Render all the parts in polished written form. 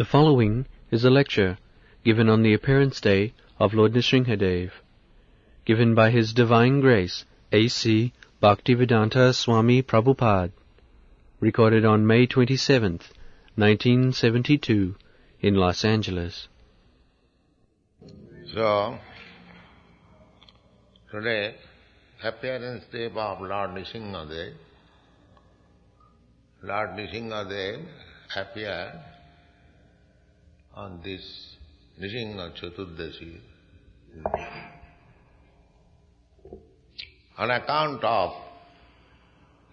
The following is a lecture given on the appearance day of Lord Nrsimhadeva, given by His Divine Grace A.C. Bhaktivedanta Swami Prabhupada, recorded on May 27th, 1972, in Los Angeles. So, today, appearance day of Lord Nrsimhadeva. Lord Nrsimhadeva appeared on this Nrsimha Chaturdashi on account of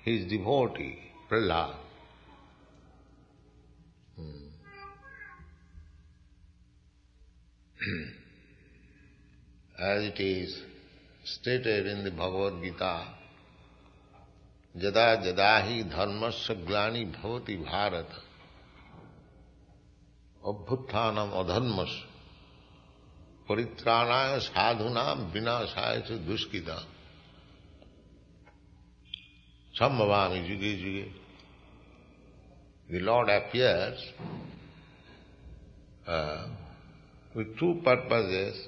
his devotee, Srila. As it is stated in the Bhagavad Gita, Jada jadahi dharmasya glani bhavati bharata abhutthanam adharmasya paritranaya sadhunam vinasaya cha duskita sambhavami juge juge. The Lord appears with two purposes.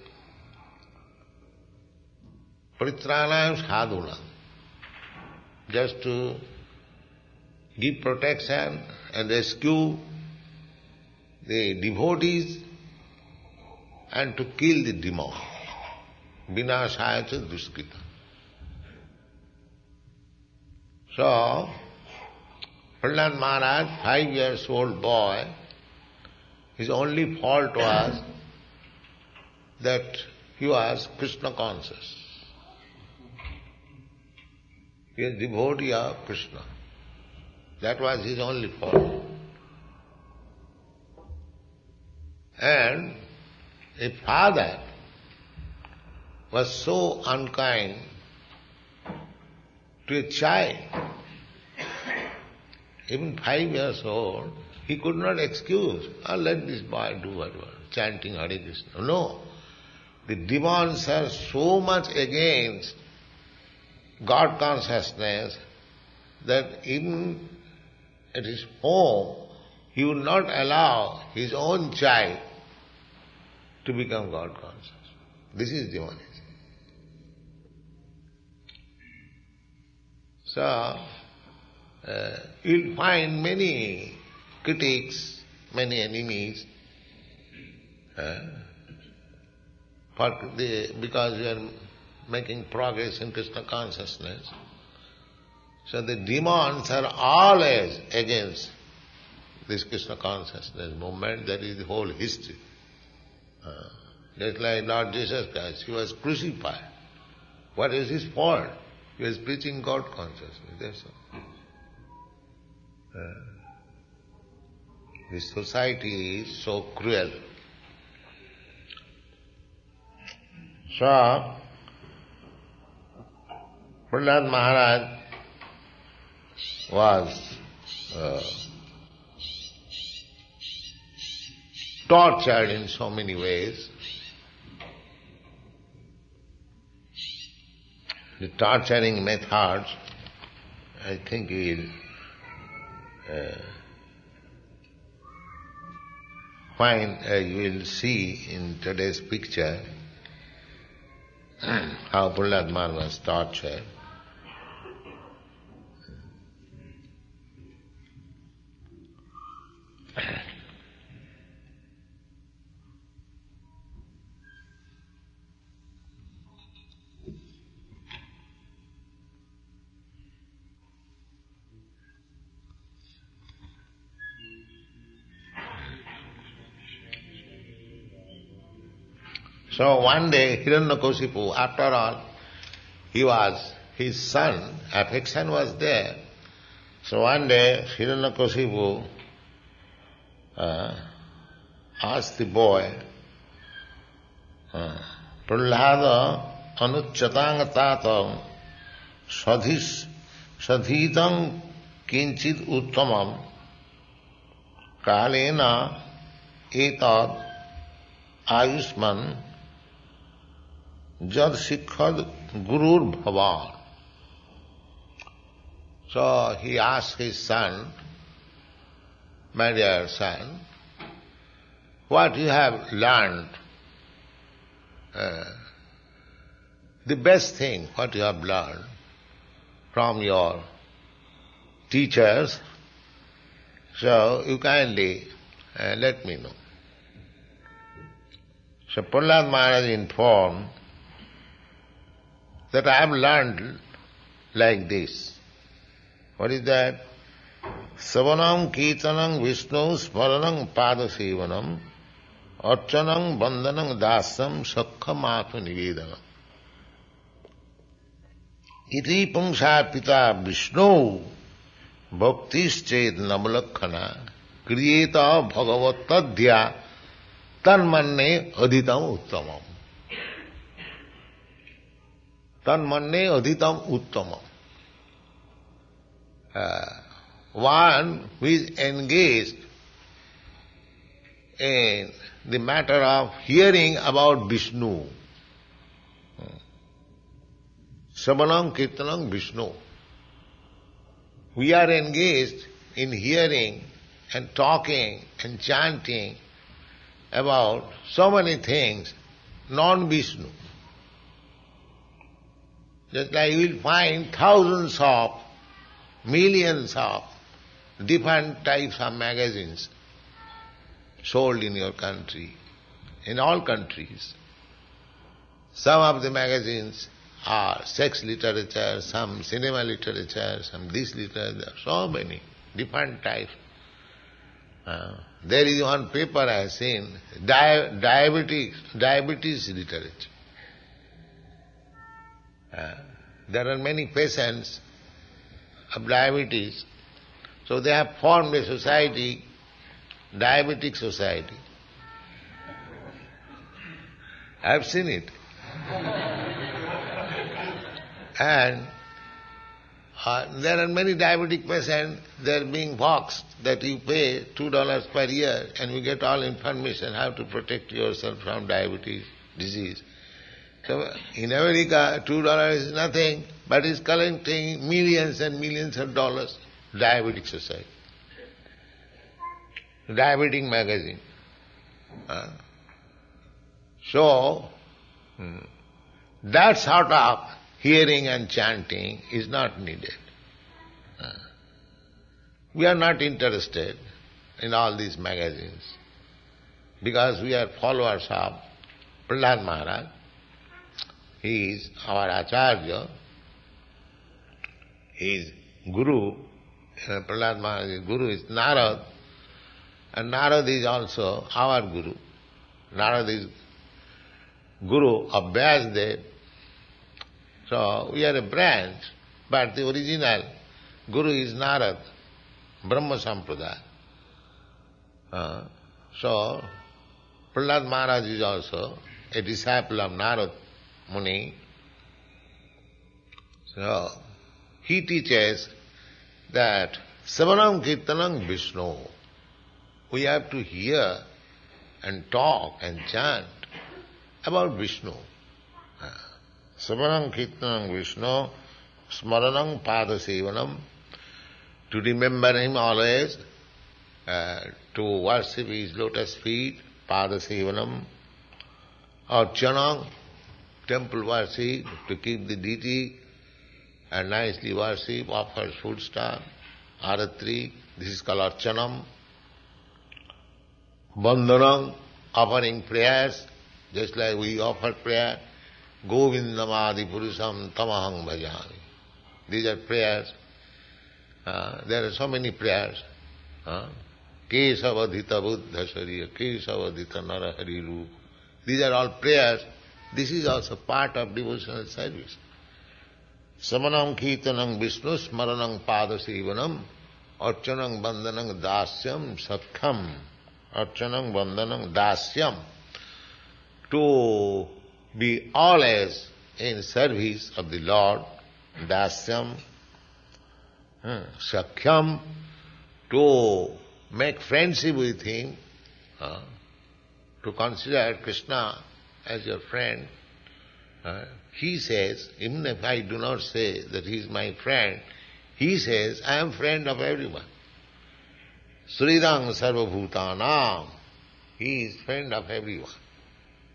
Paritranaya sadhunam, just to give protection and rescue the devotees and to kill the demon. Vinasaya cha duskita. So, Prahlad Maharaj, 5-year-old boy, his only fault was that he was Krishna conscious. He is devotee of Krishna. That was his only fault. And a father was so unkind to a child, even 5 years old, he could not excuse, let this boy do whatever, chanting Hare Krishna. No. The demons are so much against God consciousness that even at his home, he would not allow his own child to become God conscious. This is demonism. So, you'll find many critics, many enemies, because we are making progress in Krishna consciousness. So the demons are always against this Krishna consciousness movement. That is the whole history. Just like Lord Jesus Christ, he was crucified. What is his fault? He was preaching God consciousness. That's all. This society is so cruel. So, Prahlad Maharaj was tortured in so many ways. The torturing methods, I think you will see in today's picture how Prahlad Maharaj was tortured. So one day, Hiranyakashipu, after all, his son, affection was there. So one day, Hiranyakashipu asked the boy, Prahlada anuchatang tatam sadhitam kinchit uttamam kalena etad ayushman Jad Sikhad Gurur Bhavan. So he asked his son, my dear son, what you have learned, the best thing what you have learned from your teachers, so you kindly let me know. So Prahlad Maharaj informed that I have learned like this. What is that? Savanam Kirtanam Vishnu Smaranam Padasevanam Archanam Bandhanam Dasam Sakham Atma Nivedanam. Iti Pumsa Pita Vishnu Bhaktis Ched Namalakhana Kriyeta Bhagavatadhya Tanmanne Adhitam Uttamam. Tanmanne Adhitam Uttamam. One who is engaged in the matter of hearing about Vishnu, Savanam Kirtanam Vishnu. We are engaged in hearing and talking and chanting about so many things, non-Vishnu. Just like you will find thousands of, millions of different types of magazines sold in your country, in all countries. Some of the magazines are sex literature, some cinema literature, some this literature, so many different types. There is one paper I have seen, diabetes literature. There are many patients of diabetes, so they have formed a society, diabetic society. I have seen it. And there are many diabetic patients, they are being boxed that you pay $2 per year and you get all information how to protect yourself from diabetes disease. So in America, $2 is nothing, but it's collecting millions and millions of dollars. Diabetic society. Diabetic magazine. So, that sort of hearing and chanting is not needed. We are not interested in all these magazines because we are followers of Prahlad Maharaj. He is our Acharya. His Guru, Prahlad Maharaj's Guru is Narad, and Narad is also our Guru. Narad is Guru of Vyasdev. So we are a branch, but the original Guru is Narad, Brahma Sampradaya. So Prahlad Maharaj is also a disciple of Narad Muni. So he teaches that Savanam Kirtanam Vishnu. We have to hear and talk and chant about Vishnu. Savanam Kirtanam Vishnu, Smaranam Padasevanam, to remember him always, to worship his lotus feet, Padasevanam, Archanam, temple worship, to keep the deity and nicely worship, offer food stuff, aratri, this is called Archanam. Bandhanam, offering prayers, just like we offer prayer, Govindamadi Purusham Tamahang Bhajami. These are prayers. There are so many prayers. Kesavadhita Buddha Shariya, Kesavadhita Narahari Rup. These are all prayers. This is also part of devotional service. Samanam Kirtanam Vishnu Smaranam Padasevanam Archanam Bandhanam Dasyam Sakham. Archanam Bandhanam Dasyam. To be always in service of the Lord, Dasyam, Sakhyam, to make friendship with him, to consider Krishna as your friend. He says, even if I do not say that he is my friend, he says, I am friend of everyone. Sridang Sarvabhutanam. He is friend of everyone.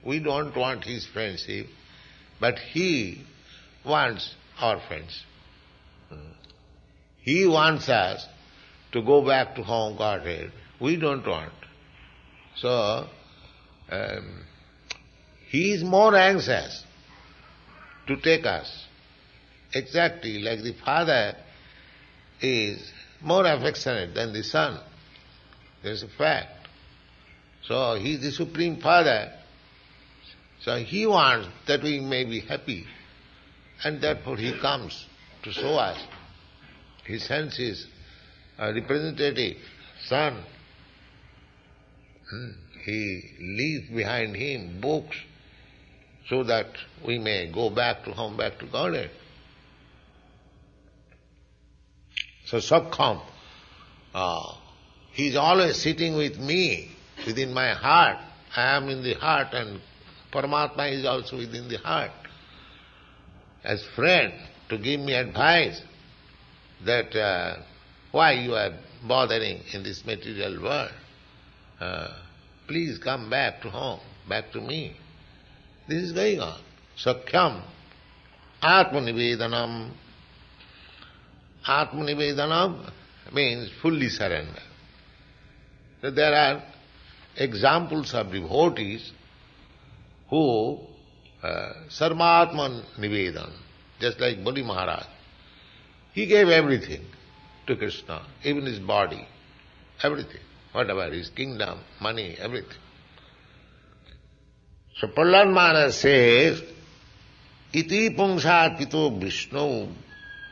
We don't want his friendship, but he wants our friends. He wants us to go back to home, Godhead. We don't want. So, he is more anxious to take us. Exactly like the father is more affectionate than the son. There is a fact. So he is the Supreme Father. So he wants that we may be happy. And therefore he comes to show us. He sends his representative, son. He leaves behind him books so that we may go back to home, back to Godhead. So Sakham, he is always sitting with me, within my heart. I am in the heart and Paramatma is also within the heart. As friend, to give me advice that why you are bothering in this material world. Please come back to home, back to me. This is going on. Sakhyam, Atmanivedanam. Atmanivedanam means fully surrender. So there are examples of devotees who Sarvatman Nivedan, just like Bali Maharaj. He gave everything to Krishna, even his body, everything, whatever, his kingdom, money, everything. So Prahlad Maharaj says, Iti pungshat pito Vishnu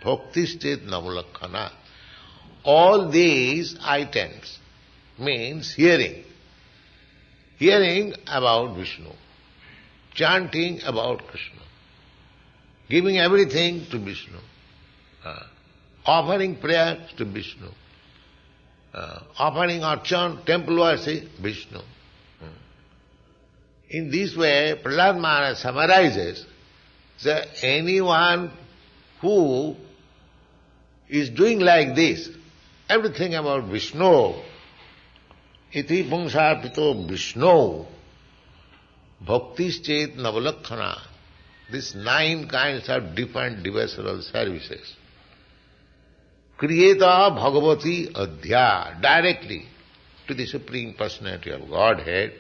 bhaktistet namulakhana. All these items means hearing. Hearing about Vishnu, chanting about Krishna, giving everything to Vishnu, offering prayers to Vishnu, offering archan, temple worship, Vishnu. In this way, Prahlad Maharaj summarizes that anyone who is doing like this, everything about Vishnu, iti pungsarpito Vishnu, bhaktischet navalakhana, these 9 kinds of different devotional services. Kriyeta Bhagavati Adhya, directly to the Supreme Personality of Godhead,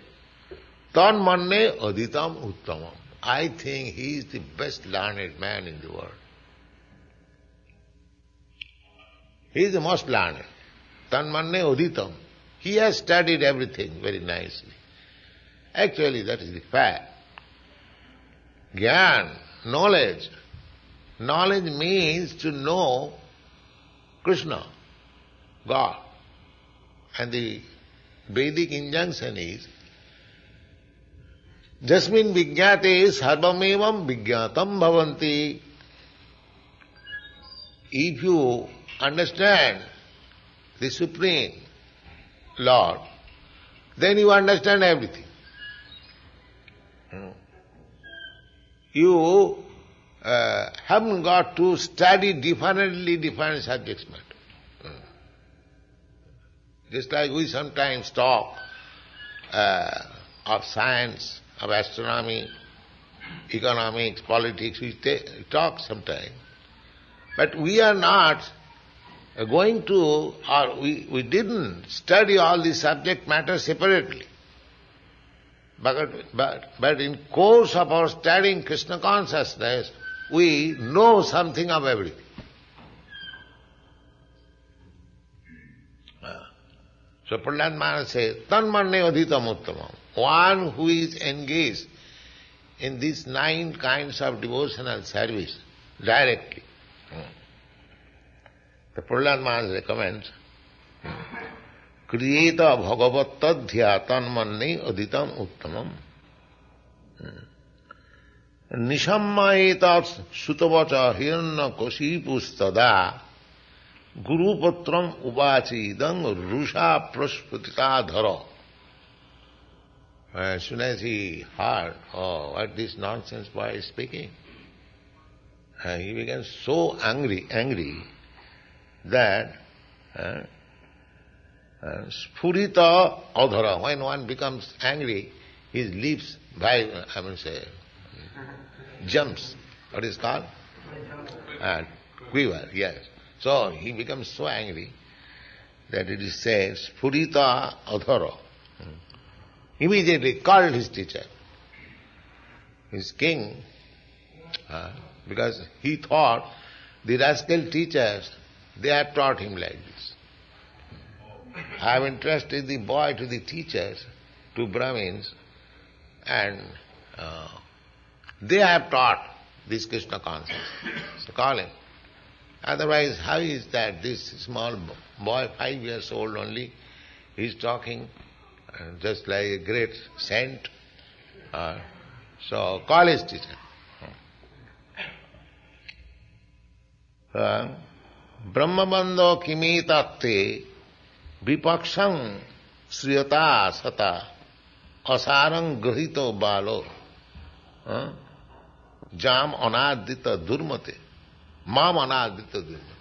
tan manne aditam uttamam. I think he is the best learned man in the world. He is the most learned. Tan manne aditam. He has studied everything very nicely. Actually, that is the fact. Gyan, knowledge. Knowledge means to know Krishna, God. And the Vedic injunction is, Jasmin vijñate sarvamevam vijñatam bhavanti. If you understand the Supreme Lord, then you understand everything. You haven't got to study different subjects matter. Just like we sometimes talk of science, of astronomy, economics, politics, we talk sometimes. But we are not going to, or we didn't study all the subject matter separately. But in course of our studying Krishna consciousness, we know something of everything. So Prahlad Maharaj says, tan manne adhitam uttamam. One who is engaged in these 9 kinds of devotional service directly. The Prahlad Maharaj recommends, Kriyeta bhagavattadhya tan manne adhitam uttamam. Nrsimhadeva sutavacha hiranna kosipustada gurupatram ubachidam rusha prasputita dhara. As soon as he heard, oh, what this nonsense boy is speaking, he became so angry that Spurita adhara. When one becomes angry, his lips jumps. What is called? And quiver, yes. So he becomes so angry that it is said, Spurita adhara. Immediately called his teacher, his king, because he thought the rascal teachers, they have taught him like this. I have entrusted the boy to the teachers, to Brahmins, and they have taught this Krishna consciousness. So call him. Otherwise, how is that this small boy, 5 years old only, is talking just like a great saint? So call his teacher. Brahmabandho kimi tatte vipaksham sriyata sata asarang grahito balo jam anadita durmate mam anadita durmate.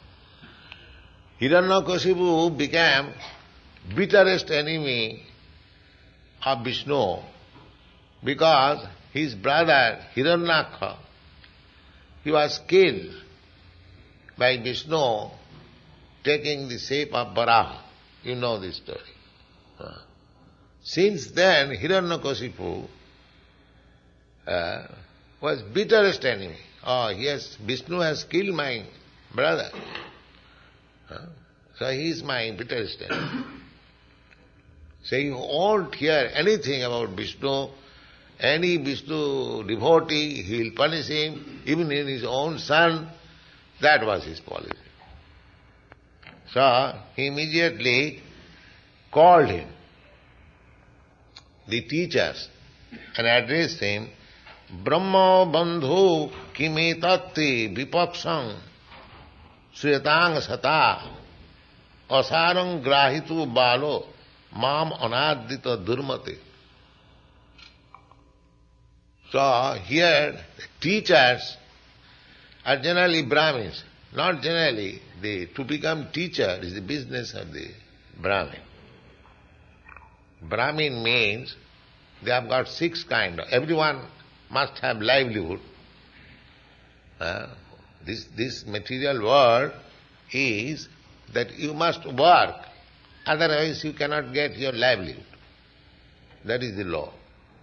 Hiranyakashipu became bitterest enemy of Vishnu because his brother Hiranyaka, he was killed by Vishnu taking the shape of Varaha. You know this story. Since then, Hiranyakashipu was bitterest enemy. Oh, yes, Vishnu has killed my brother. So he is my bitterest enemy. So you won't hear anything about Vishnu. Any Vishnu devotee, he will punish him, even in his own son. That was his policy. So he immediately called him, the teachers, and addressed him, Brahma bandhu kimi tatti vipaksham suyatang sata asarang grahitu balo mam anadita durmate. So here teachers are generally Brahmins. Not generally. To become teacher is the business of the Brahmin. Brahmin means they have got 6 kinds. Everyone must have livelihood. This material world is that you must work, otherwise you cannot get your livelihood. That is the law,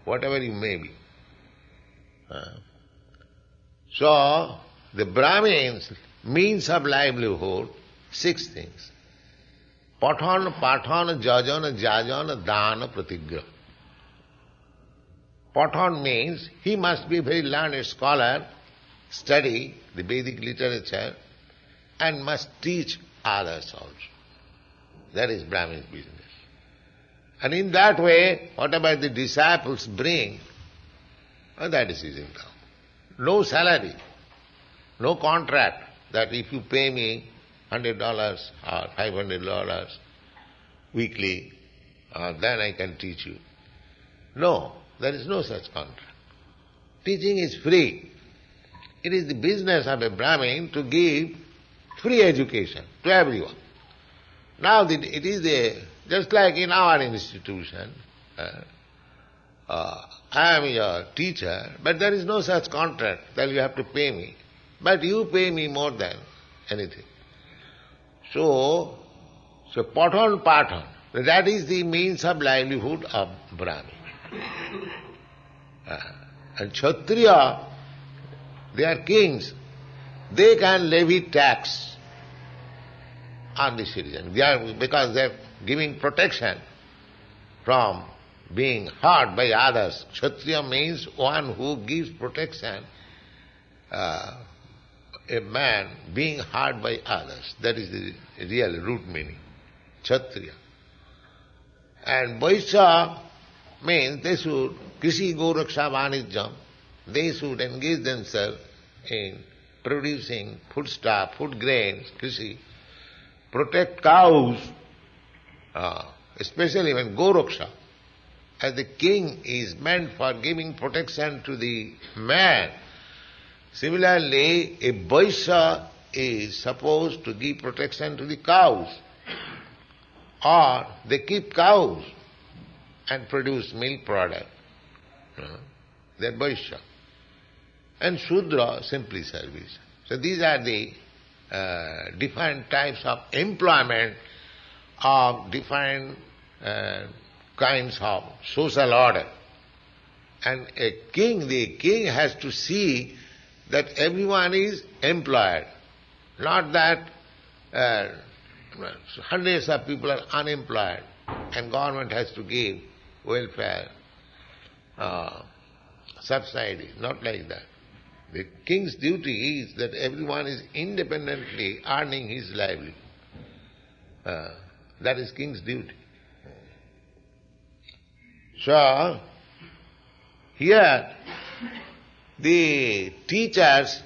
whatever you may be. So, the Brahmins' means of livelihood, 6 things. Pathan, pathan, jajana, jajana, dana, pratigra. Pathan means he must be a very learned scholar, study the Vedic literature, and must teach others also. That is Brahmin's business. And in that way, whatever the disciples bring, that is his income. No salary, no contract that if you pay me $100 or $500 weekly, then I can teach you. No, there is no such contract. Teaching is free. It is the business of a Brahmin to give free education to everyone. Now it is just like in our institution, I am your teacher, but there is no such contract that you have to pay me. But you pay me more than anything. So pathan, that is the means of livelihood of Brahmin. And Kshatriya, they are kings. They can levy tax on the citizen. Because they are giving protection from being hurt by others. Kshatriya means one who gives protection, a man being hurt by others. That is the real root meaning. Kshatriya. And Vaishya means they should Krishi Goraksha Vanijjam. They should engage themselves in producing foodstuff, food grains, Krishi, protect cows, especially when Goraksha, as the king is meant for giving protection to the man. Similarly, a Vaishya is supposed to give protection to the cows. or they keep cows and produce milk product. They are Vaishya. And Shudra, simply service. So these are the different types of employment of different kinds of social order. And the king has to see that everyone is employed, not that hundreds of people are unemployed and government has to give welfare subsidy, not like that. The king's duty is that everyone is independently earning his livelihood. That is king's duty. So, here the teachers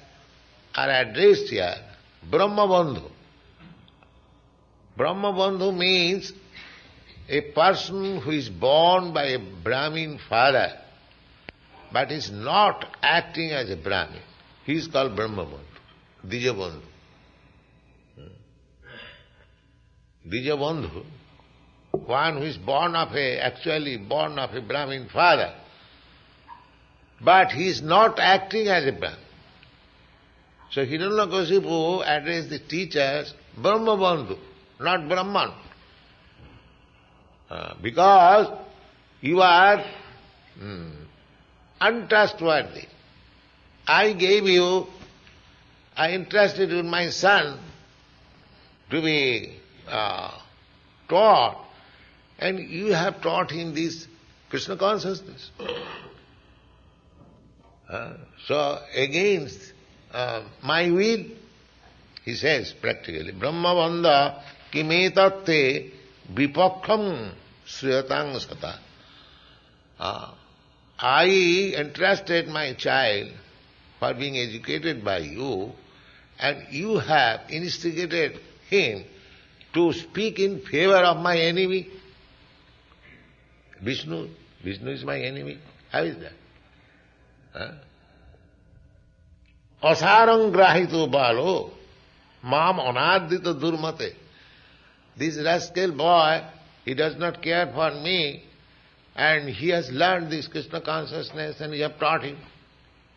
are addressed here, Brahma Bandhu. Brahma Bandhu means a person who is born by a Brahmin father but is not acting as a Brahmin. He is called Brahma Bandhu, Dija Bandhu. Dija Bandhu, one who is actually born of a Brahmin father, but he is not acting as a Brahmin. So Hiranyakasipu addressed the teachers Brahma Bandhu, not Brahman. Because you are untrustworthy. I entrusted you my son to be taught, and you have taught him this Krishna consciousness. So against my will, he says practically, Brahma Bandha kimetatte vipakham sriyatang sata. I entrusted my child for being educated by you, and you have instigated him to speak in favor of my enemy. Vishnu is my enemy. How is that? Asarang grahito balo mam anadita durmate. This rascal boy, he does not care for me, and he has learned this Krishna consciousness and you have taught him.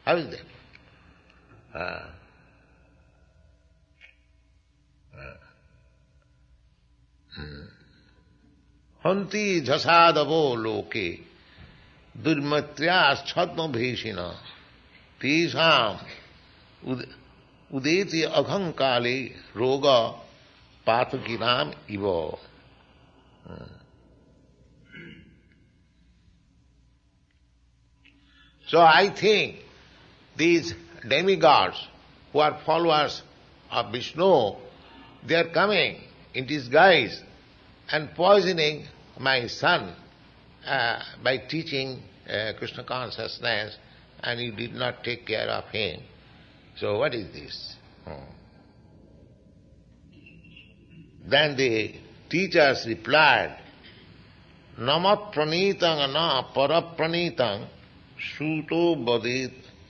How is that? Hanti jasadavo loke durmatyas chhatma bheshina tesham udeti aghankale roga pathakinam iva. So I think these demigods who are followers of Vishnu, they are coming in disguise and poisoning my son by teaching Krishna consciousness, and you did not take care of him. So what is this? Then the teachers replied, Namat pranitang na parapranitang suto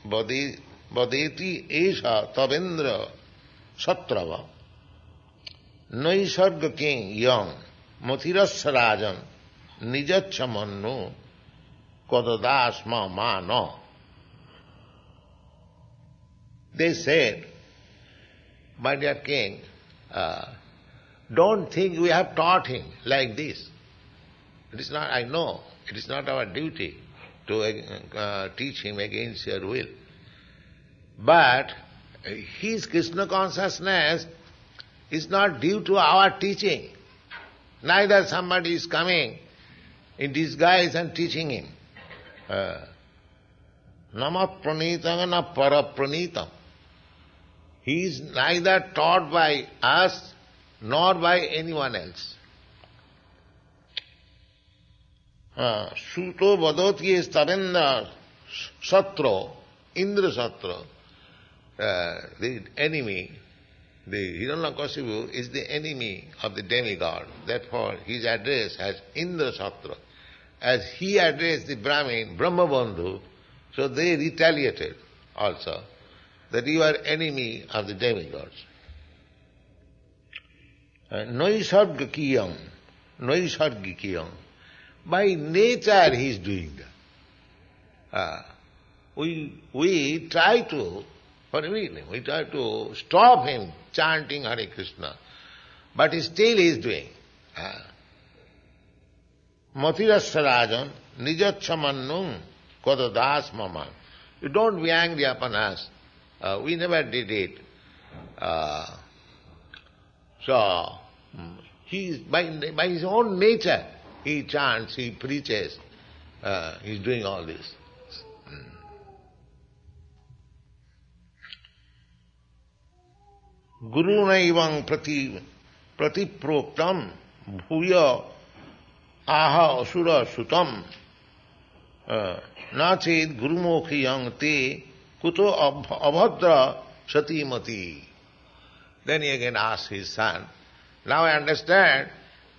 badeti esha tabendra satrava naisarga king young mathirasya rajan nijachamanno kodadasma mano. They said, my dear king, don't think we have taught him like this. It is not, I know, it is not our duty to teach him against your will. But his Krishna consciousness is not due to our teaching. Neither somebody is coming in disguise and teaching him. Namat pranitang na parapranitam. He is neither taught by us nor by anyone else. Suto vadoti is Tabendra Satro, Indra Satro, the enemy, the Hiranyakasipu is the enemy of the demigod. Therefore his address has Indra Satra. As he addressed the Brahmin, Brahma Bandhu, so they retaliated also, that you are enemy of the demigods. Naisarga kiyam Naisargikiyam. By nature he is doing that. We try to, we try to stop him chanting Hare Krishna, but still he is doing. Matirasarajan nijachamannum kodadas mama. You don't be angry upon us. We never did it. So, he is, by his own nature, he chants, he preaches, he is doing all this. Gurunaivam pratiproktam bhuya aha asura sutam nached gurumokhiyam te kuto abhadra satimati. Then he again asks his son, now I understand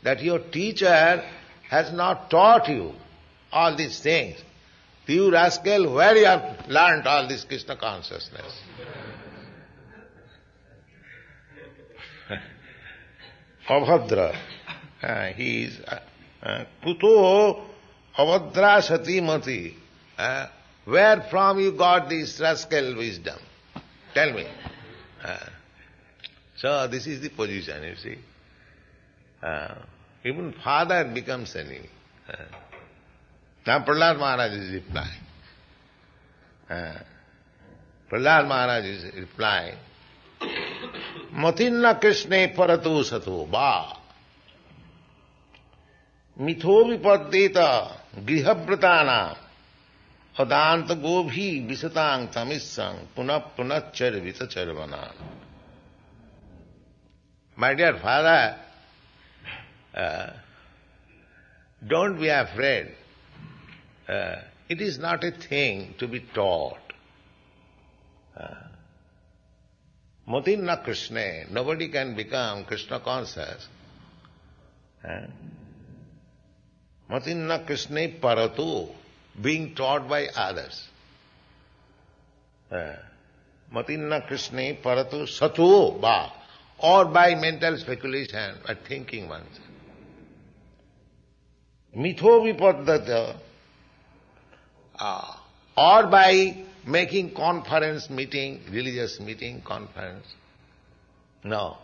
that your teacher has not taught you all these things. You rascal, where you have learnt all this Krishna consciousness? Abhadra. He is Kuto Abhadra Satimati. Where from you got this rascal wisdom? Tell me. So this is the position, you see. Even father becomes enemy. Now Prahlad Maharaj is replying. Prahlad Maharaj is replying. Matinna Krishne paratu sato ba mitho vipaddeta grihabratana adanta gobhi visatang tamissang punappunachar vitacharvana. My dear father, don't be afraid. It is not a thing to be taught. Matinna Krishna, nobody can become Krishna conscious. Matinna Krishna paratu, being taught by others. Matinna Krishna paratu satu ba, or by mental speculation, by thinking oneself. Mitho vipaddata, or by making conference meeting, religious meeting, conference. No.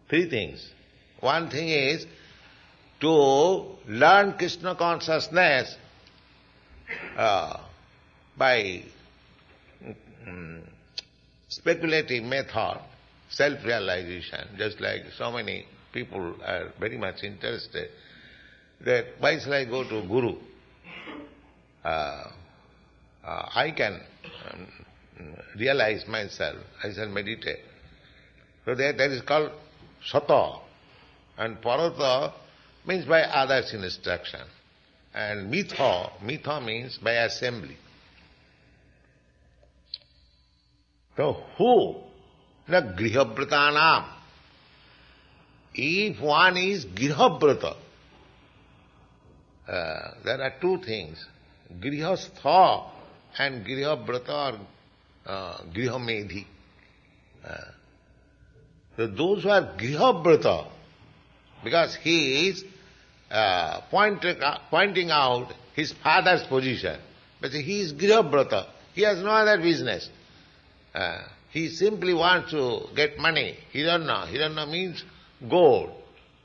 Three things. One thing is to learn Krishna consciousness by speculative method, self-realization, just like so many people are very much interested that why shall I go to Guru? I can realize myself, I shall meditate. So that is called sata. And parata means by others' instruction. And mitha means by assembly. So who? The grihabratanam. If one is grihabrata, there are two things. Grihastha and grihabrata or grihamedhi. So those who are grihabrata, because he is pointing out his father's position, but he is grihabrata, he has no other business. He simply wants to get money. Hiranya. Hiranya means gold.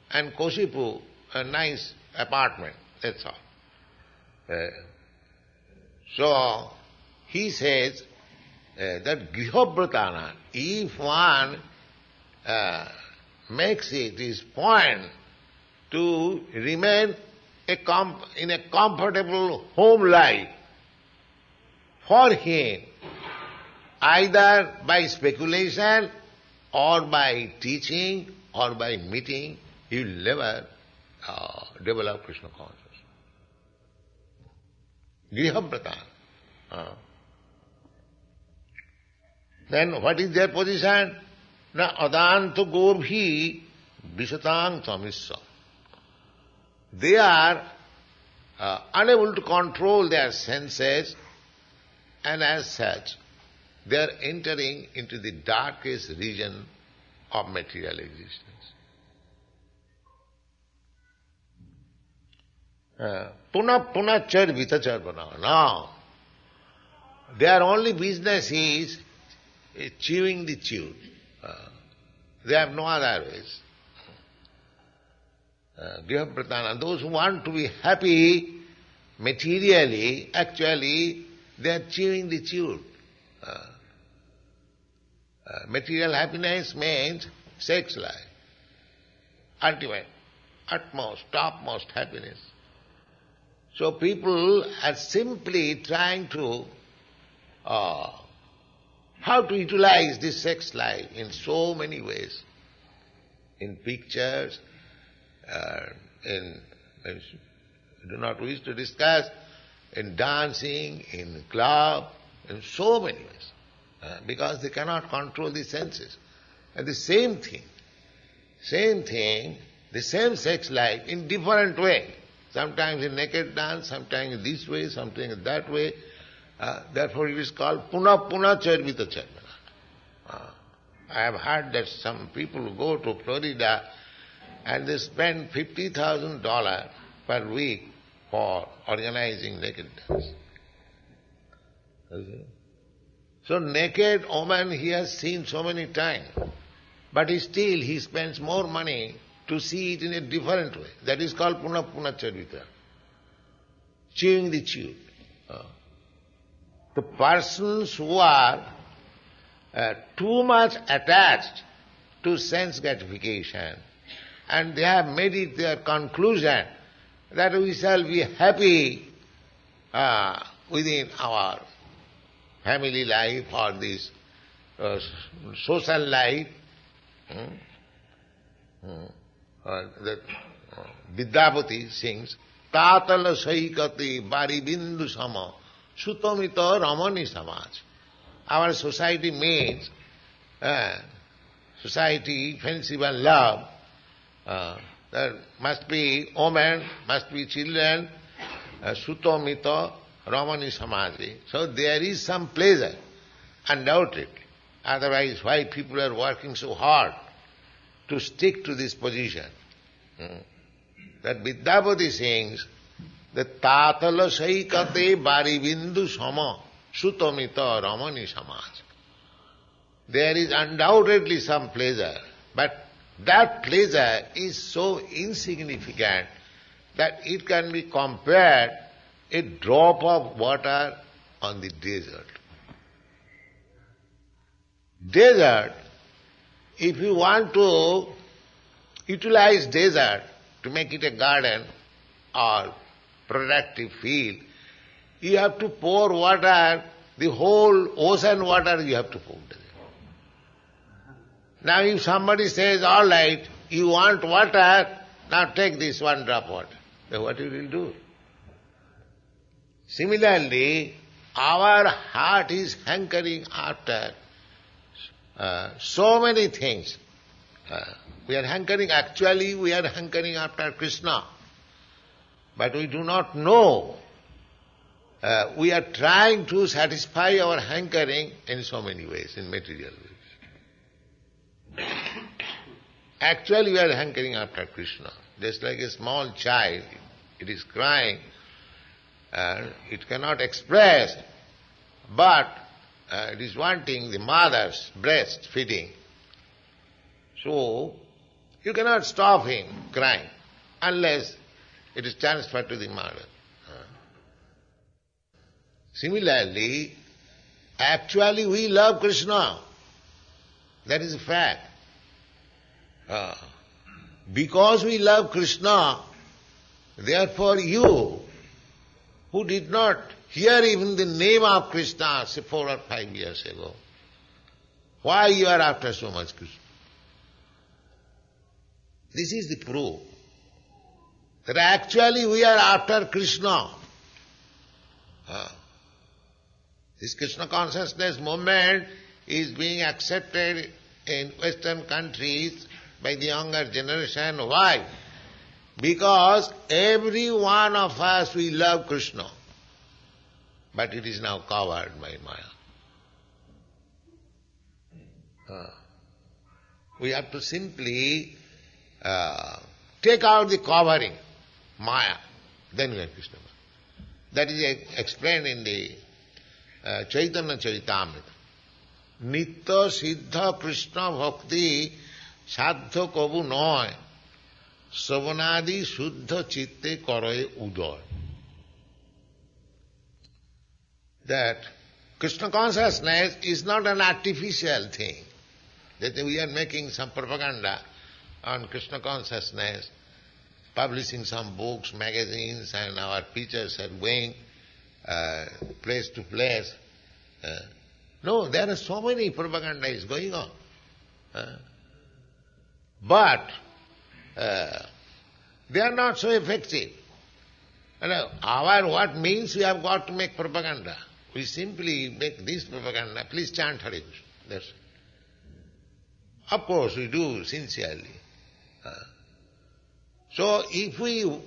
And Koshipu, a nice apartment. That's all. So, he says that grihabratana, if one makes it his point to remain in a comfortable home life, for him, either by speculation or by teaching or by meeting, he will never develop Krishna consciousness. Grihabratana. Then what is their position? Na adanto gobhi visatang tamissa. They are unable to control their senses, and as such, they are entering into the darkest region of material existence. Puna charvita charvana. No. Their only business is chewing the chewed. They have no other ways. Grihapratana, those who want to be happy materially, actually they are chewing the chewed. Material happiness means sex life. Ultimate, utmost, topmost happiness. So people are simply trying to how to utilize this sex life in so many ways. In pictures, I do not wish to discuss, in dancing, in club, in so many ways. Because they cannot control the senses. And the same thing, the same sex life in different way. Sometimes in naked dance, sometimes in this way, sometimes in that way. Therefore it is called puna charvita charvana. I have heard that some people go to Florida and they spend $50,000 per week for organizing naked dance. So naked woman he has seen so many times, but still he spends more money to see it in a different way. That is called puna charvita. Chewing the chewed. The persons who are too much attached to sense gratification and they have made it their conclusion that we shall be happy within our family life or this social life. That Vidyapati sings, Tatala saikati bari bindu sama sutamita ramani samaj. Our society means society, friendship and love. There must be women, must be children, sutamita ramani samaji. So there is some pleasure, undoubtedly. Otherwise, why people are working so hard to stick to this position? That Vidyapati sings, the Tatala saikate bari bindu sama sutamita ramani samaj. There is undoubtedly some pleasure, but that pleasure is so insignificant that it can be compared a drop of water on the desert. Desert, if you want to utilize desert to make it a garden or productive field, you have to pour water, the whole ocean water you have to pour there. Now if somebody says, all right, you want water, now take this one drop water. Then what you will do? Similarly, our heart is hankering after so many things. We are hankering after Krishna. But we do not know. We are trying to satisfy our hankering in so many ways, in material ways. Actually we are hankering after Krishna. Just like a small child, it is crying, it cannot express, but it is wanting the mother's breast feeding. So, you cannot stop him crying unless it is transferred to the mother. Similarly, actually we love Krishna. That is a fact. Because we love Krishna, therefore you, who did not hear even the name of Krishna, say 4 or 5 years ago, why you are after so much Krishna? This is the proof that actually we are after Krishna. This Krishna consciousness movement is being accepted in Western countries by the younger generation. Why? Because every one of us, we love Krishna. But it is now covered by Maya. We have to simply take out the covering, Maya, then you are Krishna. That is explained in the Chaitanya Charitamrita. Nitya Siddha Krishna Bhakti Sadhya Kabu Noy Savanadi Shuddha Chitte Karaye Udoy. That Krishna consciousness is not an artificial thing. That we are making some propaganda on Krishna consciousness, publishing some books, magazines, and our preachers are going place to place. No, there are so many propaganda is going on. But they are not so effective. What means we have got to make propaganda? We simply make this propaganda, please chant Hare Krishna. That's it. Of course we do sincerely. So if we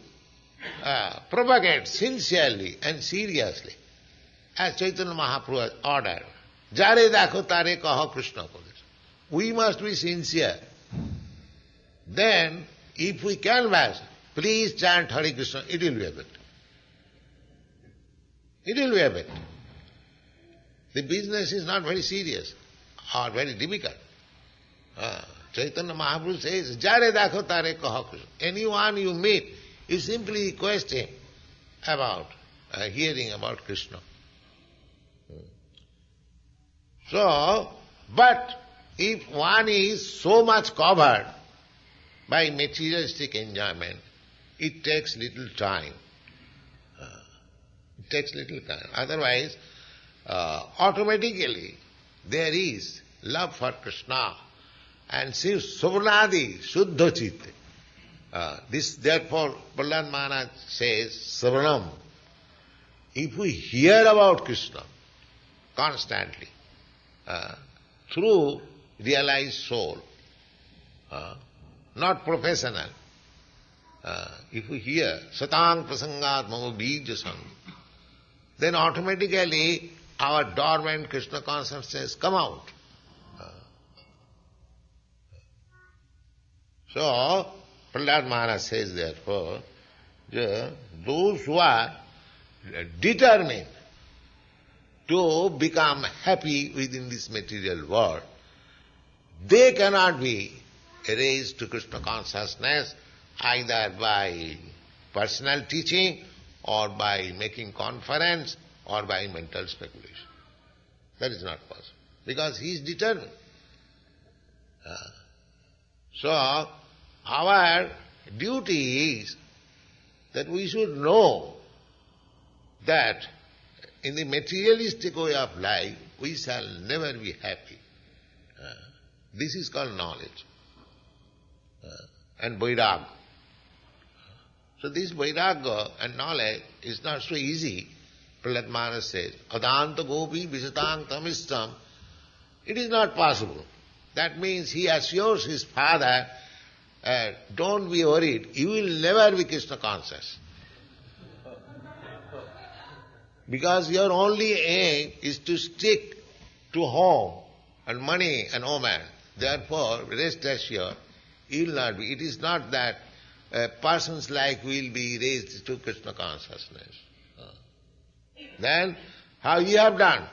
propagate sincerely and seriously, as Chaitanya Mahaprabhu has ordered, Jare dakho tare kaho Krishna Kodesh. We must be sincere. Then, if we canvass, please chant Hare Krishna, it will be effective. It will be effective. The business is not very serious or very difficult. Chaitanya Mahaprabhu says, Jare dakho tare kaho Krishna. Anyone you meet, you simply request him about hearing about Krishna. So, but if one is so much covered by materialistic enjoyment, it takes little time. It takes little time. Otherwise, automatically there is love for Krishna and Savanadi Shuddha Chitte. This therefore Prahlad Maharaj says, Savanam. If we hear about Krishna constantly, through realized soul, not professional. If we hear Satang Prasangat Mama Bija Sang, then automatically our dormant Krishna consciousness come out. So, Prahlad Maharaj says therefore, those who are determined to become happy within this material world, they cannot be raised to Krishna consciousness either by personal teaching or by making conference or by mental speculation. That is not possible, because he is determined. So, our duty is that we should know that in the materialistic way of life, we shall never be happy. This is called knowledge. And vairagya. So this vairagya and knowledge is not so easy. Prahlad Maharaj says, Adanta gopi visatang tamistam. It is not possible. That means he assures his father, don't be worried, you will never be Krishna conscious. Because your only aim is to stick to home and money and woman. Therefore, rest assured, you will not be. It is not that person's life will be raised to Krishna consciousness. Then, how you have done?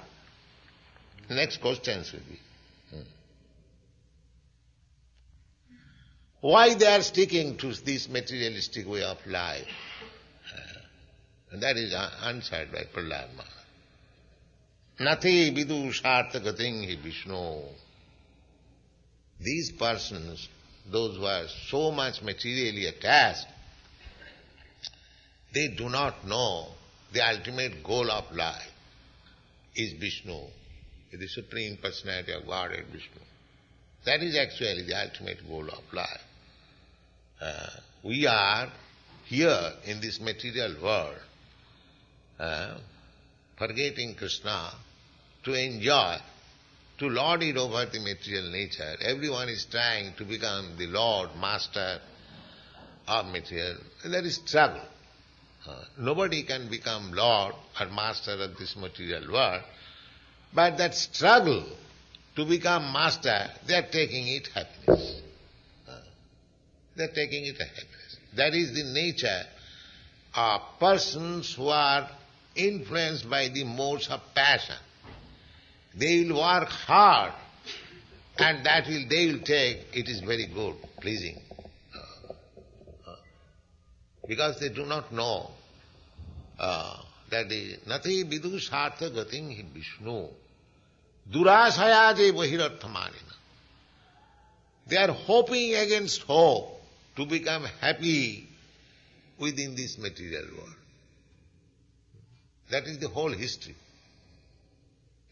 The next questions will be. Why they are sticking to this materialistic way of life? And that is answered by Prahlad Maharaj. Nati vidu sarthagating hi Vishnu. These persons, those who are so much materially attached, they do not know the ultimate goal of life is Vishnu, the Supreme Personality of Godhead Vishnu. That is actually the ultimate goal of life. We are here in this material world, forgetting Krishna to enjoy, to lord it over the material nature. Everyone is trying to become the Lord, Master of material. There is struggle. Nobody can become Lord or Master of this material world, but that struggle to become Master, they are taking it happiness. They are taking it a happiness. That is the nature persons who are influenced by the modes of passion, they will work hard and they will take, it is very good, pleasing. Because they do not know that the nati vidu sartha gating hi Vishnu durasaya je bahirarthamanina. They are hoping against hope to become happy within this material world. That is the whole history.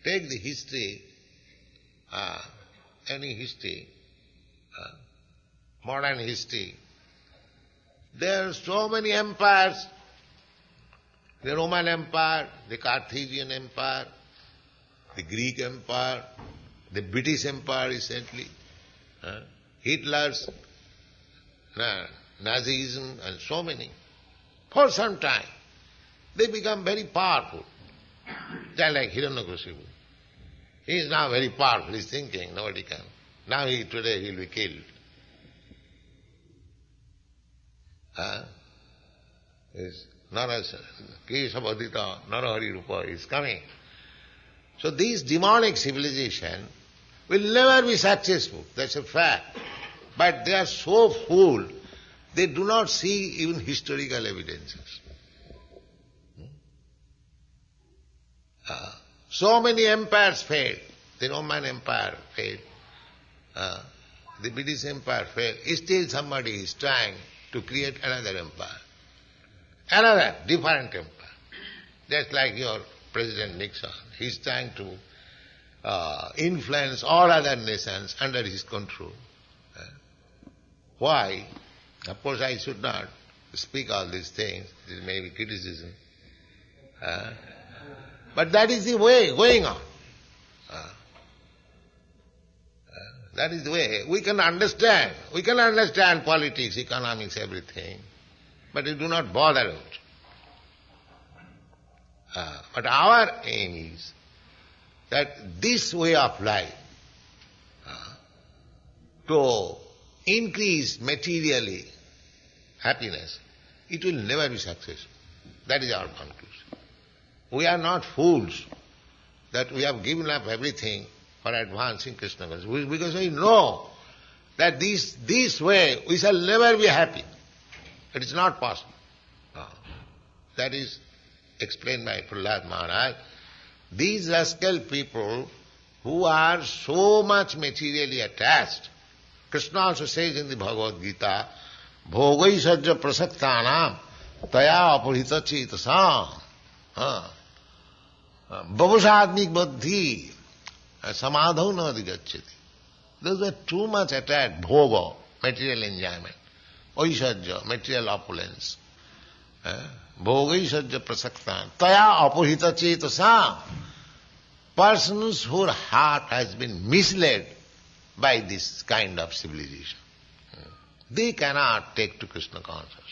Take the history, any history, modern history. There are so many empires. The Roman Empire, the Carthaginian Empire, the Greek Empire, the British Empire recently, Hitler's Nazism and so many. For some time, they become very powerful. Just like Hiranyakashipu. He is now very powerful, he is thinking, nobody can. Now today he will be killed. Kesavadita Narahari Rupa is coming. So these demonic civilization will never be successful, that's a fact. But they are so full, they do not see even historical evidences. So many empires failed. The Roman Empire failed. The British Empire failed. Still somebody is trying to create another empire. Another different empire. Just like your President Nixon. He is trying to influence all other nations under his control. Why? Of course I should not speak all these things. This may be criticism. But that is the way going on. That is the way. We can understand. We can understand politics, economics, everything. But we do not bother it. But our aim is that this way of life, to increase materially happiness, it will never be successful. That is our conclusion. We are not fools that we have given up everything for advancing Krishna consciousness. Because we know that this way we shall never be happy. It is not possible. That is explained by Prahlad Maharaj. These rascal people who are so much materially attached, Krishna also says in the Bhagavad Gita, Bhogai sajja prasaktanam taya apurhita chetasam Babusatmik buddhi samadhau na adhigacchati. Those were too much attached, bhoga, material enjoyment, oisajja, material opulence. Bhogai sajja prasaktan taya apurhita chetasam. Persons whose heart has been misled by this kind of civilization. They cannot take to Krishna consciousness.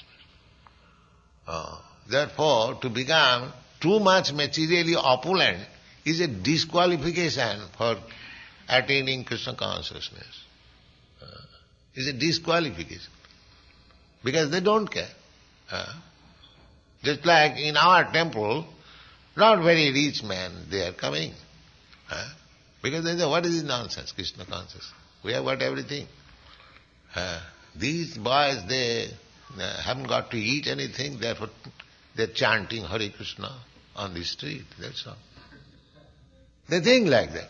Therefore, to become too much materially opulent is a disqualification for attaining Krishna consciousness. Is a disqualification. Because they don't care. Just like in our temple, not very rich men, they are coming. Because they say, what is this nonsense, Krishna consciousness? We have got everything. These boys, they haven't got to eat anything, therefore they're chanting Hare Krishna on the street, that's all. They think like that.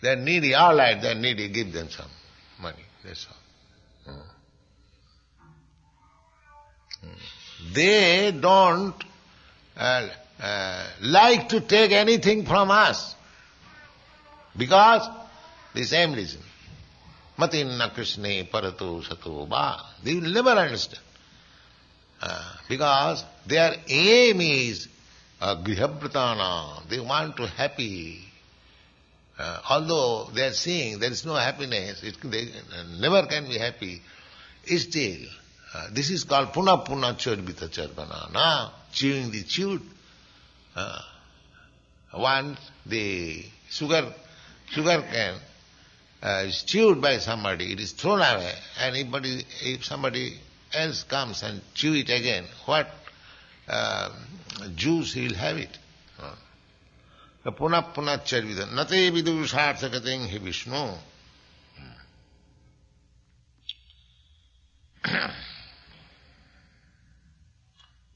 They're needy, all right, they're needy, give them some money, that's all. They don't like to take anything from us because the same reason. Matinna Krishne parato sato ba. They will never understand. Because their aim is grihabhratana. They want to happy. Although they are seeing there is no happiness, they never can be happy, still, this is called puna puna charbita charvana, chewing the chewed. Once the sugar cane is chewed by somebody, it is thrown away, and if somebody else comes and chew it again, what juice he will have it. Punah punah charvida. Nate vidu sarthakating he Vishnu.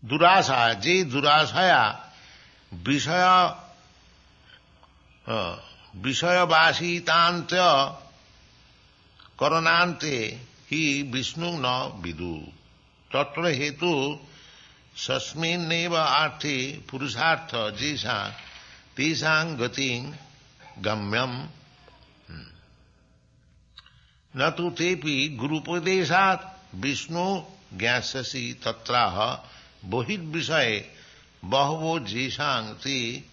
Durasa, je durasaya, Vishaya Vasi Tantya Karanante Hi Vishnu na Vidu. Tatra Hetu Sasmin Neva Arthi Purusartha Jisa Tisang Gating Gamyam Natu Tepi Gurupadeshat Vishnu Gyasasi Tatraha Bohit Visay Bahavo Jisang Ti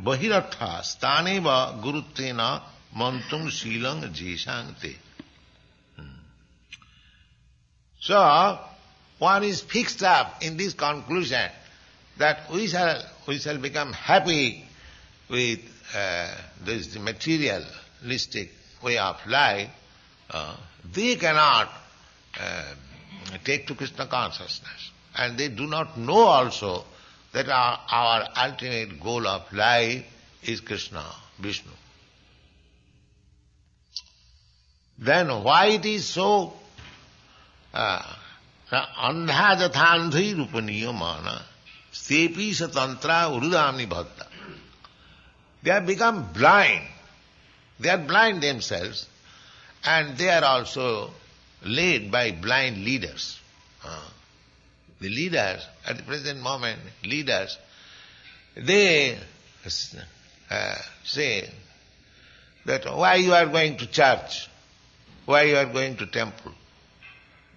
Bahiratha Staneva Guruttena Mantung Silang Jisangte. So, one is fixed up in this conclusion that we shall become happy with this materialistic way of life. They cannot take to Krishna consciousness. And they do not know also that our ultimate goal of life is Krishna, Vishnu. Then why it is so? Andha jathandhi rupaniya mana stepi satantra urudamni bhakta. They have become blind. They are blind themselves, and they are also led by blind leaders. The leaders, at the present moment, they say that why you are going to church, why you are going to temple.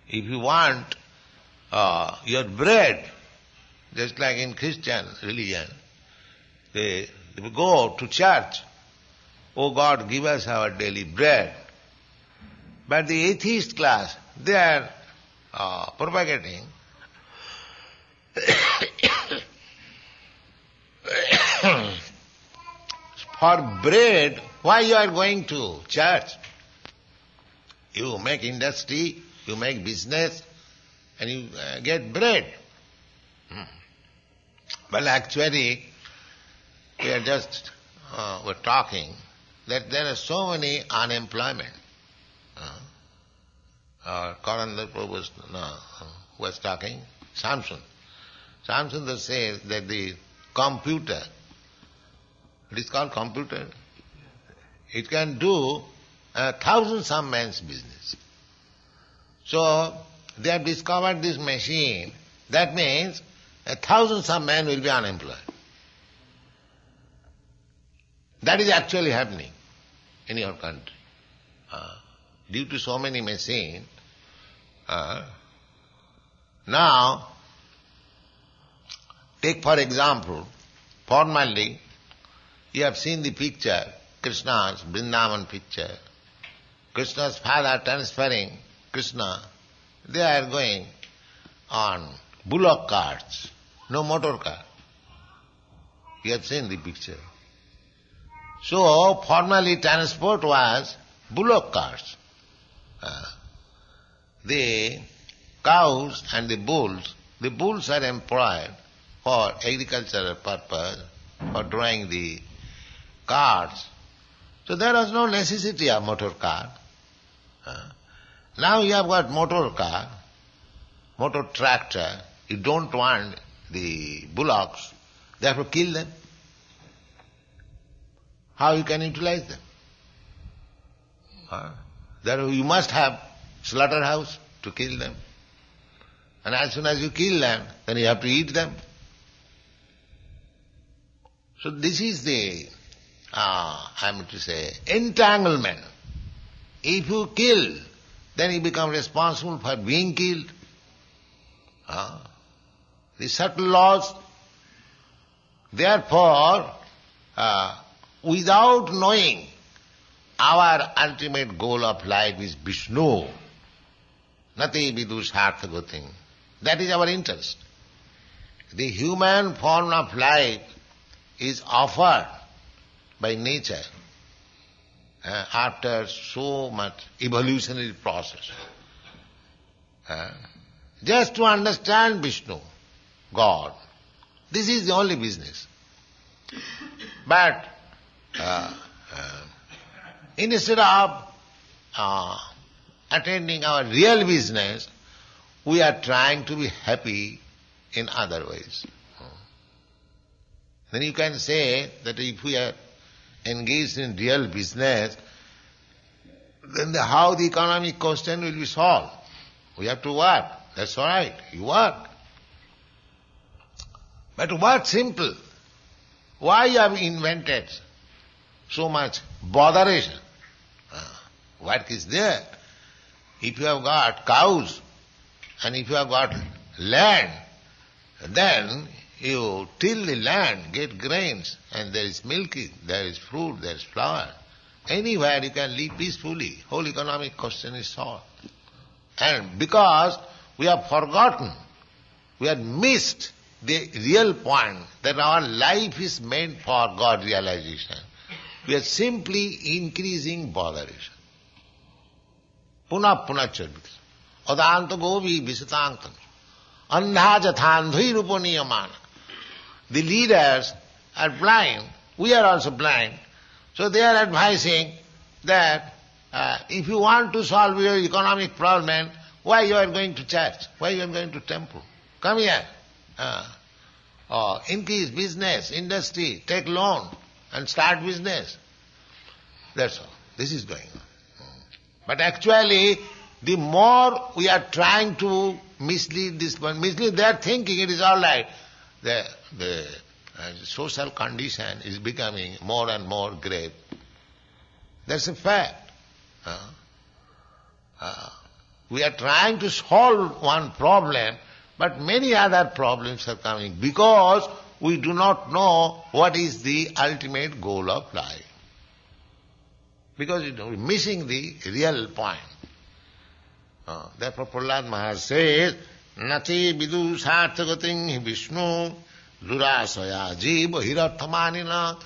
If you want your bread, just like in Christian religion, they go to church, oh God, give us our daily bread. But the atheist class, they are propagating for bread. Why you are going to church? You make industry, you make business, and you get bread. Well, actually, we are just we're talking that there are so many unemployment. Karandar Prabhu was talking, Samson says that the computer, it is called computer, it can do 1,000 some man's business. So they have discovered this machine. That means 1,000 some men will be unemployed. That is actually happening in your country. Due to so many machines, now, take for example, formerly, you have seen the picture, Krishna's Vrindavan picture. Krishna's father transferring Krishna, they are going on bullock carts, no motor car. You have seen the picture. So, formerly transport was bullock carts. The cows and the bulls are employed for agricultural purpose, for drawing the carts. So there was no necessity of motor car. Now you have got motor car, motor tractor, you don't want the bullocks, therefore kill them. How you can utilize them? Therefore you must have slaughterhouse to kill them. And as soon as you kill them, then you have to eat them. So this is the, entanglement. If you kill, then you become responsible for being killed. The subtle laws. Therefore, without knowing our ultimate goal of life is Vishnu, nati vidu sarthagating. That is our interest. The human form of life is offered by nature after so much evolutionary process. Just to understand Vishnu, God. This is the only business. But instead of attending our real business, we are trying to be happy in other ways. Then you can say that if we are engaged in real business, then how the economic question will be solved? We have to work. That's all right. You work. But what simple? Why you have invented so much botheration? Work is there. If you have got cows and if you have got land, then you till the land, get grains, and there is milk, there is fruit, there is flour. Anywhere you can live peacefully. Whole economic question is solved. And because we have forgotten, we have missed the real point that our life is meant for God realization, we are simply increasing botheration. Puna charvita. Adanta govi visatantam. Andha jathandhi ruponiyamana. The leaders are blind. We are also blind. So they are advising that if you want to solve your economic problem, why you are going to church? Why you are going to temple? Come here. Increase business, industry, take loan and start business. That's all. This is going on. But actually, the more we are trying to mislead this one, they are thinking it is all right. The social condition is becoming more and more grave. That's a fact. We are trying to solve one problem, but many other problems are coming because we do not know what is the ultimate goal of life. Because we are missing the real point. Therefore Prahlad Maharaj says, Nati vidu sarthagating Vishnu durasaya jiva hirarthamanina.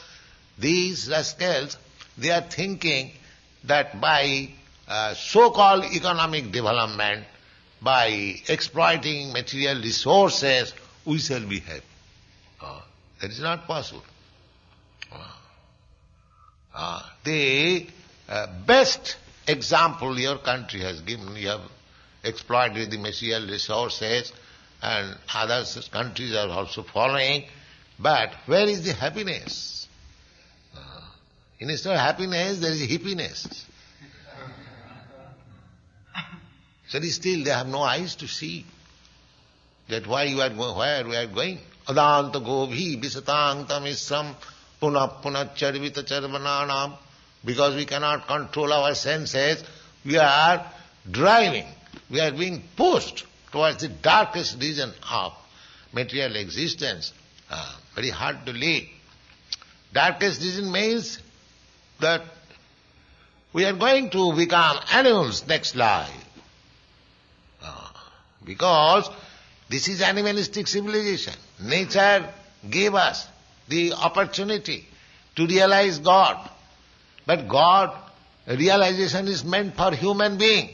These rascals, they are thinking that by so-called economic development, by exploiting material resources, we shall be happy. That is not possible. The best example your country has given, you have exploited the material resources and other countries are also following, but where is the happiness? Instead of happiness, there is hippiness. So still they have no eyes to see that why you are going, where we are going. Adanta govhi visatang tamisram punah charvita charvananam. Because we cannot control our senses, we are driving, we are being pushed towards the darkest region of material existence. Very hard to live. Darkest region means that we are going to become animals next life. Because this is animalistic civilization. Nature gave us the opportunity to realize God. But God, realization is meant for human being.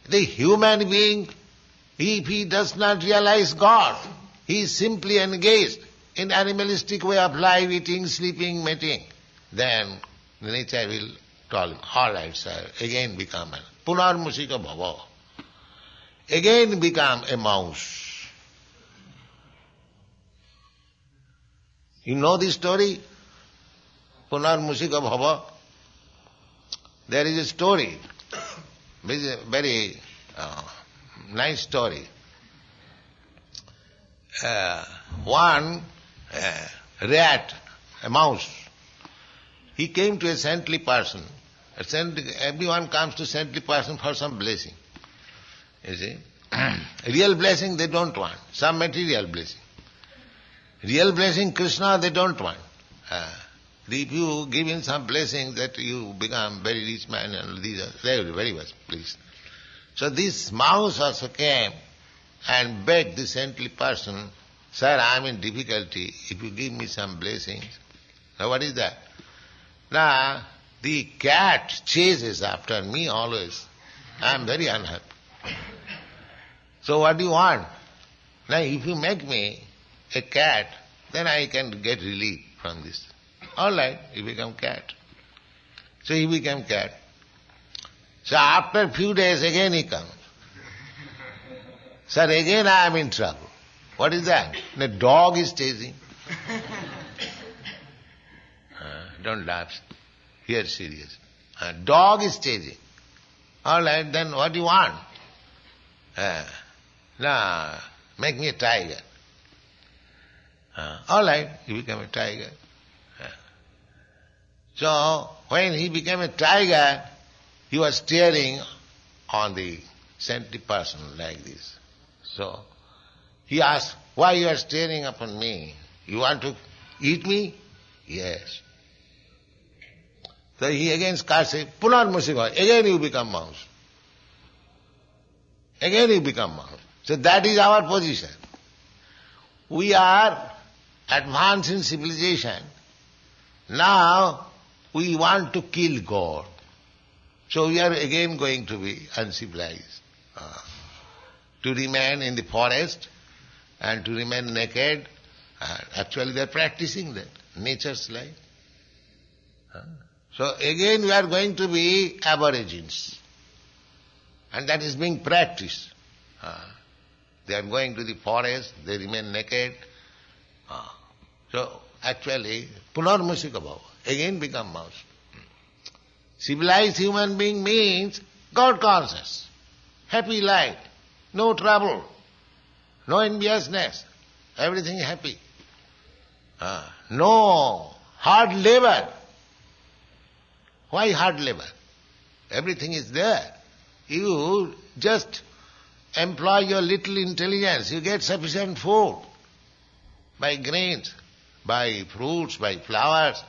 The human being, if he does not realize God, he is simply engaged in animalistic way of life, eating, sleeping, mating, then the nature will tell him, all right, sir, again become a punarmusika bhava. Again become a mouse. You know this story? Punarmusika bhava. There is a story, very nice story. One rat, a mouse, he came to a saintly person. Everyone comes to saintly person for some blessing. You see? Real blessing they don't want, some material blessing. Real blessing, Krishna, they don't want. If you give him some blessing that you become very rich man and these are very, very much pleased. So this mouse also came and begged the saintly person, sir, I am in difficulty, if you give me some blessings. Now what is that? Now the cat chases after me always. I am very unhappy. So what do you want? Now if you make me a cat, then I can get relief from this. All right, you become cat. So he became cat. So after a few days again he comes. Sir, again I am in trouble. What is that? The dog is chasing. Don't laugh. Here serious. Dog is chasing. All right, then what do you want? Now, make me a tiger. All right, he became a tiger. So, when he became a tiger, he was staring on the saintly person like this. So, he asked, why you are staring upon me? You want to eat me? Yes. So he again curses, Punarmusika, again you become mouse. Again you become mouse. So that is our position. We are advanced in civilization. Now we want to kill God. So we are again going to be uncivilized. To remain in the forest and to remain naked. Actually they are practicing that, nature's life. So again we are going to be aborigines. And that is being practiced. They are going to the forest, they remain naked. So actually, Punarmusika Bhava, again become mouse. Civilized human being means God conscious, happy life, no trouble, no enviousness, everything happy. No hard labor. Why hard labor? Everything is there. You just employ your little intelligence, you get sufficient food by grains, by fruits, by flowers,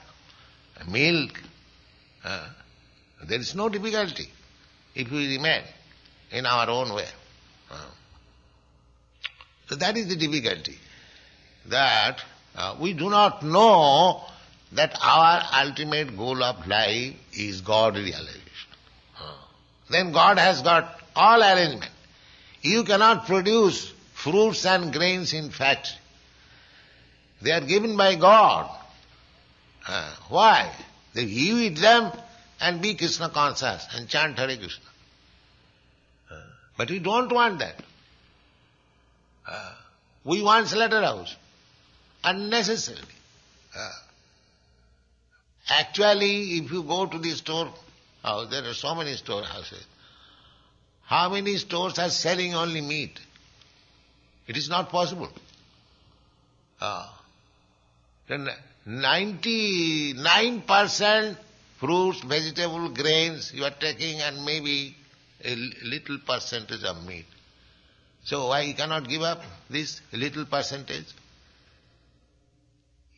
milk. There is no difficulty if we remain in our own way. So that is the difficulty, that we do not know that our ultimate goal of life is God realization. Then God has got all arrangement. You cannot produce fruits and grains in factory. They are given by God. Why? You eat them and be Krishna conscious and chant Hare Krishna. But we don't want that. We want slaughterhouse. Unnecessarily. Actually, if you go to the storehouse, there are so many storehouses. How many stores are selling only meat? It is not possible. Then 99% fruits, vegetable, grains you are taking, and maybe a little percentage of meat. So why you cannot give up this little percentage?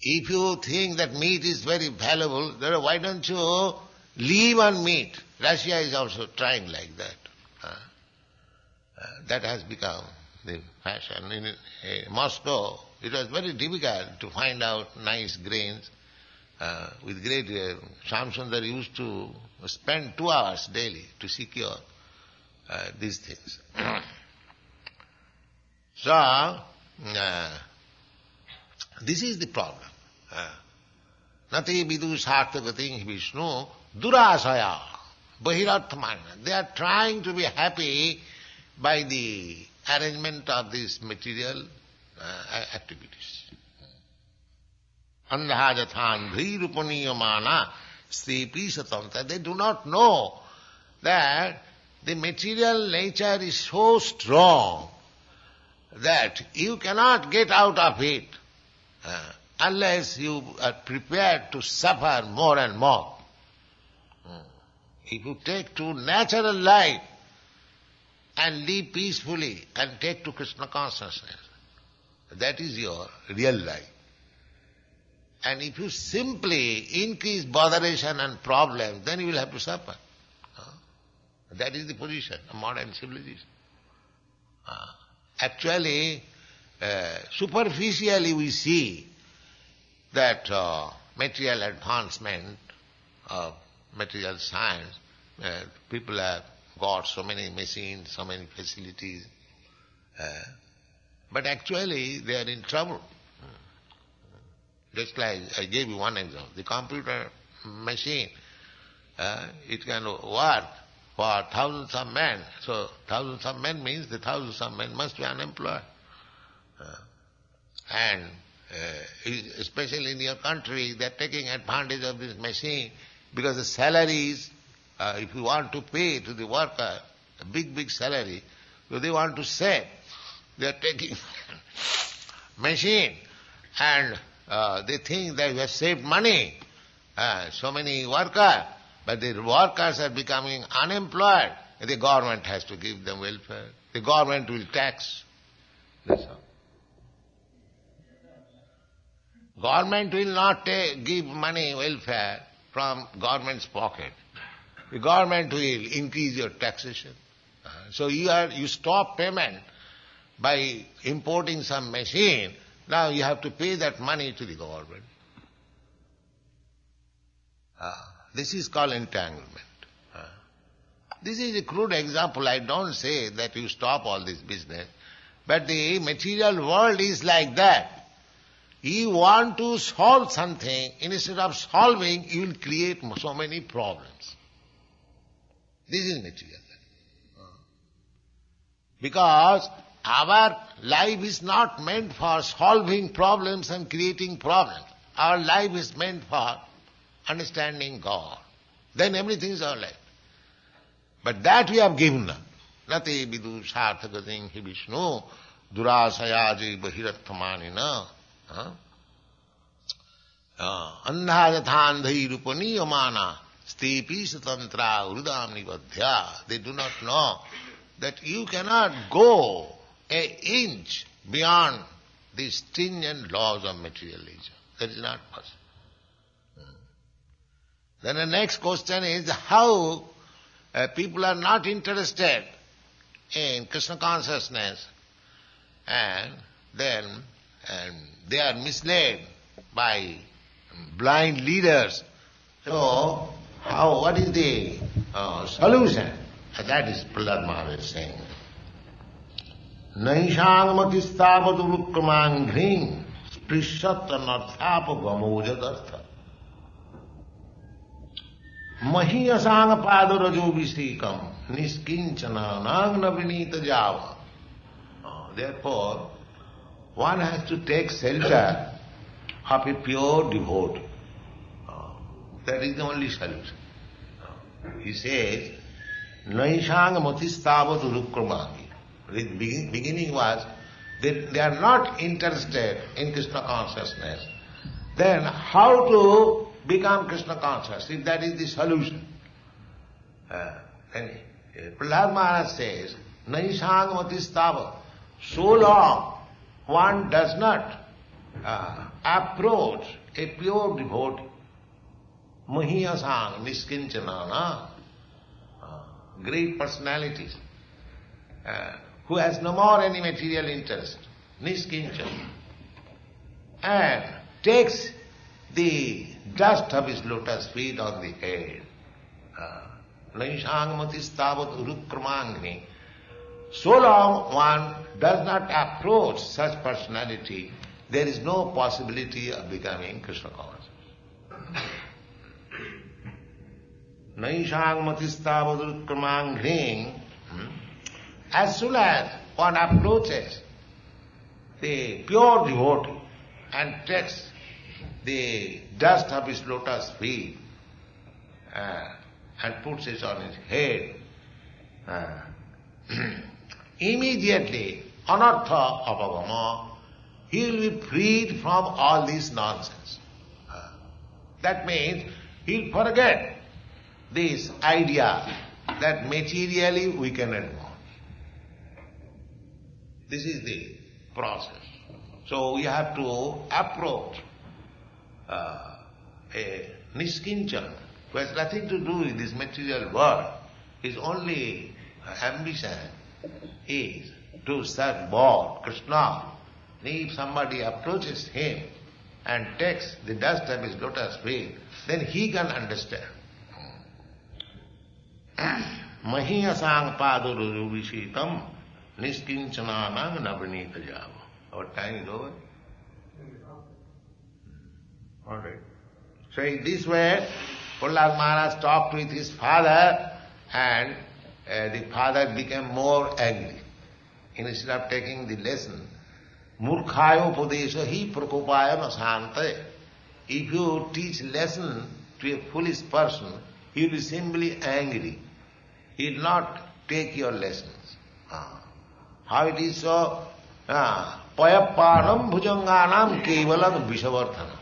If you think that meat is very valuable, then why don't you live on meat? Russia is also trying like that. That has become the fashion. In Moscow, it was very difficult to find out nice grains. With great Shamsundar used to spend 2 hours daily to secure these things. So, this is the problem. Nati vidu sarthagating Vishnu durasaya bahirarthamana. They are trying to be happy by the arrangement of these material activities. Andhajathan dhrirupaniyamana stepi satanta. They do not know that the material nature is so strong that you cannot get out of it unless you are prepared to suffer more and more. If you take to natural life and live peacefully and take to Krishna consciousness, that is your real life. And if you simply increase botheration and problems, then you will have to suffer. That is the position of modern civilization. Actually, superficially we see that material advancement of material science, people have got so many machines, so many facilities, But actually they are in trouble. Just like I gave you one example. The computer machine, it can work for thousands of men. So thousands of men means the thousands of men must be unemployed. And especially in your country, they are taking advantage of this machine because the salaries, if you want to pay to the worker a big salary, so they want to save. They are taking machine and they think that you have saved money. So many workers, but the workers are becoming unemployed. The government has to give them welfare. The government will tax. That's all. Government will not give money welfare from government's pocket. The government will increase your taxation. So you stop payment by importing some machine. Now you have to pay that money to the government. This is called entanglement. This is a crude example. I don't say that you stop all this business. But the material world is like that. You want to solve something, instead of solving, you will create so many problems. This is material. Because our life is not meant for solving problems and creating problems. Our life is meant for understanding God. Then everything is all right. But that we have given up. Nate vidu sarthagating hi Vishnu durasayaji bahirathamanina andhajathandhi rupaniyamana stepi satantra urudam nivadhya. They do not know that you cannot go an inch beyond the stringent laws of material nature. That is not possible. Then the next question is how people are not interested in Krishna consciousness and then they are misled by blind leaders. So what is the solution? That is Prahlad Maharaj saying. Naishangmatisthavatu rukkramangghring sprishatanarthapa gamojadartha mahiyasanga padarajovisikam niskinchana nagna vinita java. Therefore, one has to take shelter of a pure devotee. That is the only solution. He says, Naishanga matisthavatu rukramangi. The beginning was, they are not interested in Krishna consciousness. Then how to become Krishna conscious, if that is the solution? Then Prahlad Maharaj says, Naishanga matisthavatu. So long one does not approach a pure devotee, mahiyasang niskinchana, great personalities, who has no more any material interest, niskinchana, and takes the dust of his lotus feet on the head. Naishangmatistavat urukramangni. So long one does not approach such personality, there is no possibility of becoming Krishna conscious. Naishangmatistavat urukramangni. As soon as one approaches the pure devotee and takes the dust of his lotus feet and puts it on his head, immediately, anartha apagama, he will be freed from all this nonsense. That means he'll forget this idea that materially we can advance. This is the process. So we have to approach a niskinchan who has nothing to do with this material world. His only ambition is to serve God, Krishna. If somebody approaches him and takes the dust of his lotus feet, then he can understand. Mahiyasang paduruvisitam Niskinchananam navanita java. Our time is over. All right. So in this way, Prahlad Maharaj talked with his father, and the father became more angry. Instead of taking the lesson, Murkhayo Padesha hi prakopaya nasante. If you teach lesson to a foolish person, he will be simply angry. He will not take your lessons. How it is so? Payappanam bhujanganam kevalam vishavarthana.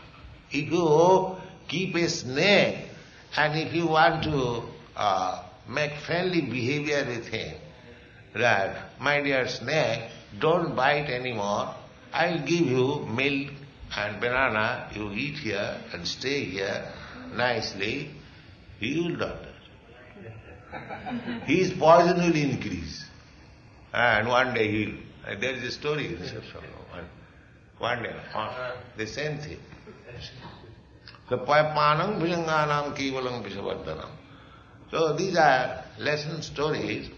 If you keep a snake, and if you want to make friendly behavior with him, that, my dear snake, don't bite anymore, I'll give you milk and banana, you eat here and stay here nicely, he will not do. His poison will increase. And one day there is a story, one day, the same thing. So, Payapanam bhujanganam kevalam vishavardhanam. So these are lesson stories.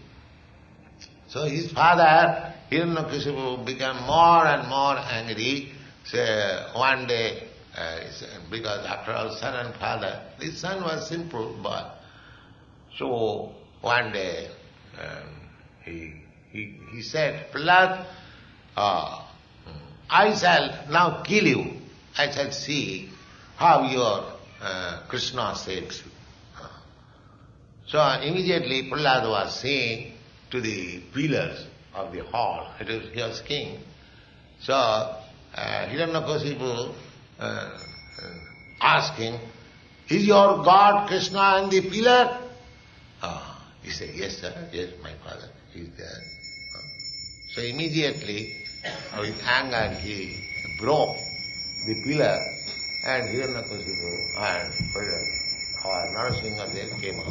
So his father, Hiranyakashipu, became more and more angry. So one day, because after all, son and father, this son was simple boy. So one day, he said, Prahlad, I shall now kill you. I shall see how your Krishna saves you. So immediately Prahlad was saying to the pillars of the hall, he was king. So Hiranyakashipu asked him, is your God Krishna in the pillar? He said, yes sir, yes my father, he is there. So immediately, with anger, he broke the pillar, and Hiranyakashipu and Nrsimhadeva came out.